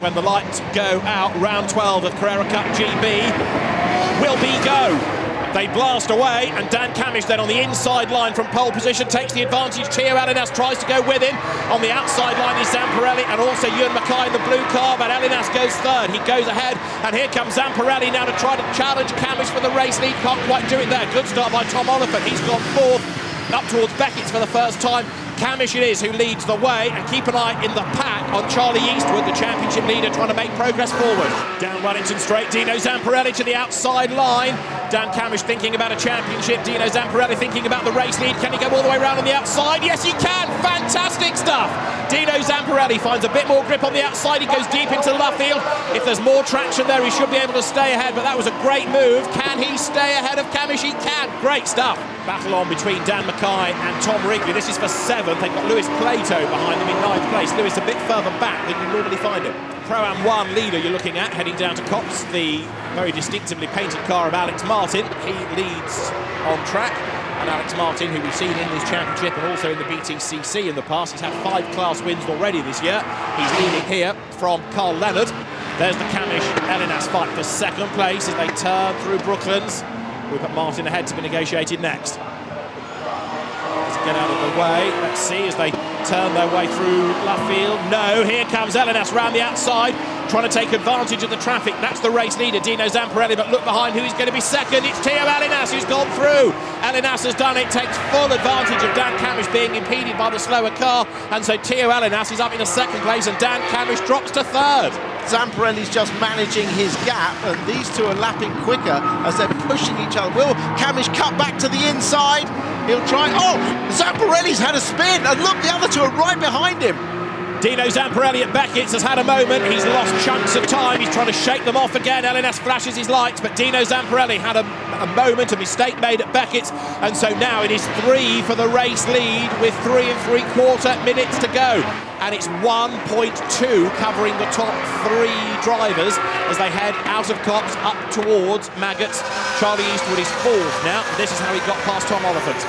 When the lights go out, round 12 of Carrera Cup GB will be go. They blast away, and Dan Cammish then on the inside line from pole position takes the advantage. Teo Alinas tries to go with him. On the outside line is Zamparelli and also Ewan Mackay in the blue car, but Alinas goes third. He goes ahead, and here comes Zamparelli now to try to challenge Cammish for the race lead. Can't quite do it there. Good start by Tom Oliphant. He's gone fourth, up towards Beckett's for the first time. Cammish it is who leads the way, and keep an eye in the pack on Charlie Eastwood, the championship leader, trying to make progress forward. Down Wellington Straight, Dino Zamparelli to the outside line. Dan Cammish thinking about a championship, Dino Zamparelli thinking about the race lead. Can he go all the way around on the outside? Yes, he can! Fantastic stuff! Dino Zamparelli finds a bit more grip on the outside. He goes deep into Luffield. If there's more traction there, he should be able to stay ahead, but that was a great move. Can he stay ahead of Cammish? He can! Great stuff! Battle on between Dan Mackay and Tom Wrigley. This is for 7th. They've got Lewis Plato behind them in 9th place. Lewis a bit further back than you normally find him. Pro-Am 1 leader you're looking at, heading down to Cops, the very distinctively painted car of Alex Martin. He leads on track, and Alex Martin, who we've seen in this championship and also in the BTCC in the past, he's had 5 class wins already this year. He's leading here from Carl Leonard. There's the Cammish-Alinas fight for 2nd place as they turn through Brooklands. We'll put Martin ahead to be negotiated next. Let's get out of the way. Let's see as they turn their way through Luffield. No, here comes Alinas round the outside, trying to take advantage of the traffic. That's the race leader, Dino Zamparelli, but look behind who is going to be 2nd. It's Teo Alinas who's gone through. Alinas has done it, takes full advantage of Dan Cammish being impeded by the slower car, and so Teo Alinas is up into 2nd place, and Dan Cammish drops to 3rd. Zamparelli's just managing his gap, and these two are lapping quicker as they're pushing each other. Will Cammish cut back to the inside? He'll try. Oh, Zamparelli's had a spin, and look, the other two are right behind him. Dino Zamparelli at Beckett's has had a moment. He's lost chunks of time. He's trying to shake them off again. Alinas flashes his lights, but Dino Zamparelli had a moment, a mistake made at Beckett's, and so now it is 3 for the race lead with 3 3/4 minutes to go. And it's 1.2 covering the top 3 drivers as they head out of Cops up towards Maggots. Charlie Eastwood is 4th now. This is how he got past Tom Oliphant.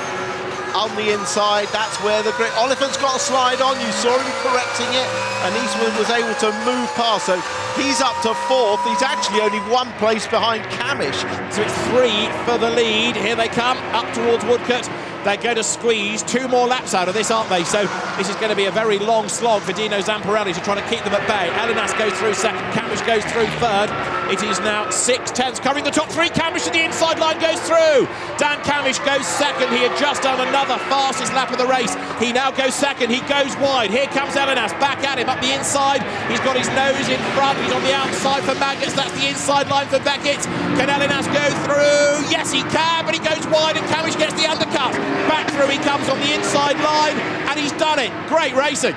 On the inside, that's where the great Oliphant's got a slide on. You saw him correcting it, and Eastwood was able to move past. So he's up to 4th. He's actually only 1 place behind Cammish. So it's 3 for the lead. Here they come up towards Woodcote. They're going to squeeze 2 more laps out of this, aren't they? So this is going to be a very long slog for Dino Zamparelli to try to keep them at bay. Alinas goes through 2nd, Cammish goes through 3rd. It is now 6/10 covering the top 3. Cammish to the inside line goes through. Dan Cammish goes 2nd. He had just done another fastest lap of the race. He now goes 2nd. He goes wide. Here comes Alinas back at him up the inside. He's got his nose in front. He's on the outside for Maggots. That's the inside line for Beckett. Can Alinas go through? Yes, he can, but he goes wide and Cammish gets the undercut. Back through he comes on the inside line, and he's done it. Great racing.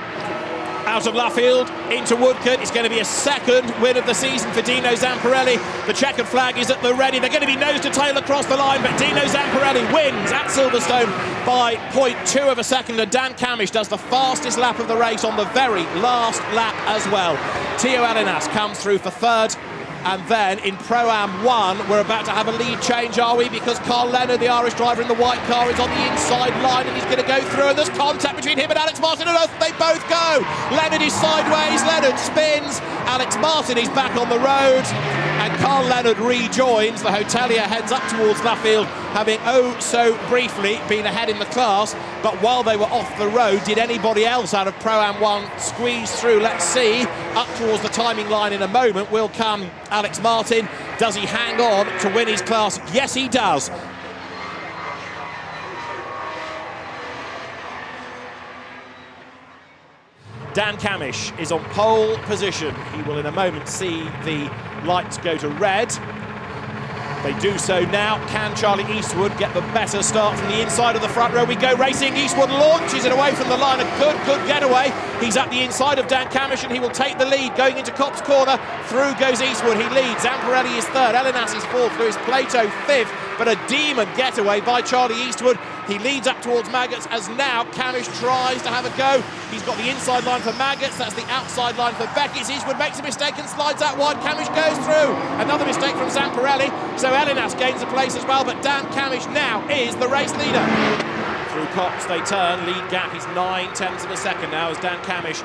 Out of Luffield into Woodcote. It's going to be a 2nd win of the season for Dino Zamparelli. The checkered flag is at the ready. They're going to be nose to tail across the line, but Dino Zamparelli wins at Silverstone by 0.2 of a second, and Dan Cammish does the fastest lap of the race on the very last lap as well. Teo Alinas comes through for 3rd. And then in Pro-Am 1, we're about to have a lead change, are we? Because Carl Leonard, the Irish driver in the white car, is on the inside line and he's going to go through. And there's contact between him and Alex Martin, and they both go. Leonard is sideways, Leonard spins. Alex Martin is back on the road. And Carl Leonard rejoins. The hotelier heads up towards Luffield, having so briefly been ahead in the class. But while they were off the road, did anybody else out of Pro-Am 1 squeeze through? Let's see. Up towards the timing line in a moment will come Alex Martin. Does he hang on to win his class? Yes, he does. Dan Cammish is on pole position. He will in a moment see the lights go to red. They do so now. Can Charlie Eastwood get the better start from the inside of the front row? We go racing. Eastwood launches it away from the line. A good getaway. He's at the inside of Dan Cammish and he will take the lead. Going into Cops Corner. Through goes Eastwood. He leads. Zamparelli is 3rd. Alinas is 4th. Lewis Plato 5th. But a demon getaway by Charlie Eastwood. He leads up towards Maggots as now Cammish tries to have a go. He's got the inside line for Maggots. That's the outside line for Beckett. Eastwood makes a mistake and slides out wide. Cammish goes through. Another mistake from Zamparelli. So Alinas gains a place as well, but Dan Cammish now is the race leader. Through Cops they turn. Lead gap is 9/10 of a second now as Dan Cammish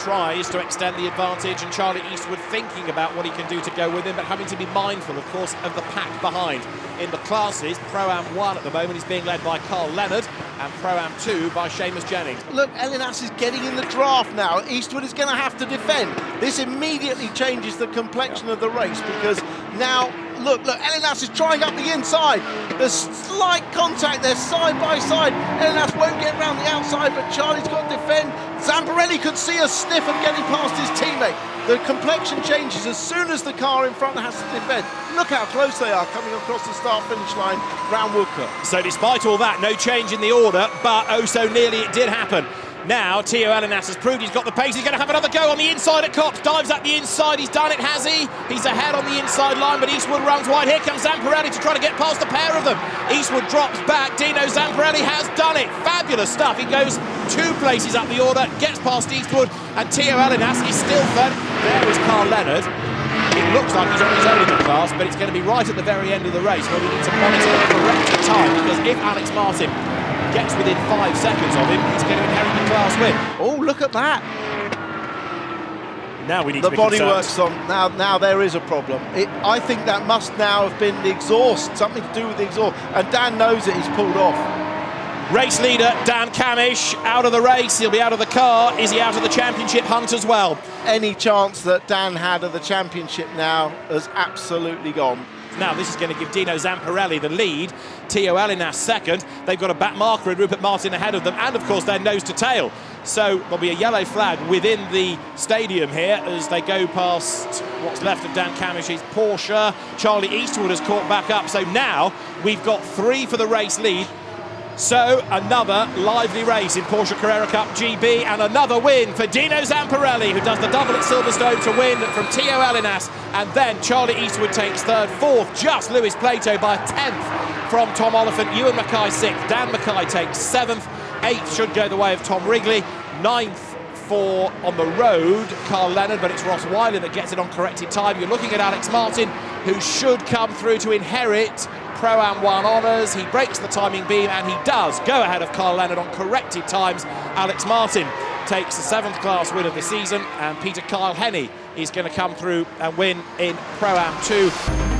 tries to extend the advantage, and Charlie Eastwood thinking about what he can do to go with him, but having to be mindful, of course, of the pack behind. In the classes, Pro-Am 1 at the moment is being led by Carl Leonard, and Pro-Am 2 by Seamus Jennings. Look, Elinas is getting in the draft now. Eastwood is going to have to defend. This immediately changes the complexion of the race, because now, look, Elinas is trying up the inside. There's slight contact there, side by side. Elinas won't get around the outside, but Charlie's got to defend. Zamparelli could see a sniff of getting past his teammate. The complexion changes as soon as the car in front has to defend. Look how close they are coming across the start-finish line round Woodcote. So despite all that, no change in the order, but oh so nearly it did happen. Now, Teo Elinas has proved he's got the pace. He's going to have another go on the inside at Cox. Dives at the inside. He's done it, has he? He's ahead on the inside line, but Eastwood runs wide. Here comes Zamparelli to try to get past the pair of them. Eastwood drops back. Dino Zamparelli has done it. Fabulous stuff. He goes 2 places up the order, gets past Eastwood, and Teo Elinas is still third. There is Carl Leonard. It looks like he's on his own in the class, but it's going to be right at the very end of the race where we need to monitor the correct time, because if Alex Martin gets within 5 seconds of him, he's going to inherit the class win. Oh, look at that. Now we need to be concerned. The bodywork's on. Now there is a problem. I think that must now have been the exhaust, something to do with the exhaust. And Dan knows it, he's pulled off. Race leader Dan Camish out of the race. He'll be out of the car. Is he out of the championship hunt as well? Any chance that Dan had of the championship now has absolutely gone. Now this is going to give Dino Zamparelli the lead. Teo Elinas second. They've got a back marker in Rupert Martin ahead of them, and of course they're nose to tail. So there'll be a yellow flag within the stadium here as they go past what's left of Dan Camish's Porsche. Charlie Eastwood has caught back up. So now we've got 3 for the race lead. So another lively race in Porsche Carrera Cup GB, and another win for Dino Zamparelli, who does the double at Silverstone to win from Teo Elinas. And then Charlie Eastwood takes 3rd, 4th, just Lewis Plato by 10th from Tom Oliphant. Ewan Mackay 6th, Dan Mackay takes 7th, 8th should go the way of Tom Wrigley, 9th for on the road Carl Leonard, but it's Ross Wiley that gets it on corrected time. You're looking at Alex Martin, who should come through to inherit Pro-Am 1 honours. He breaks the timing beam, and he does go ahead of Carl Leonard on corrected times. Alex Martin takes the 7th class win of the season, and Peter Kyle Henney is going to come through and win in Pro-Am 2.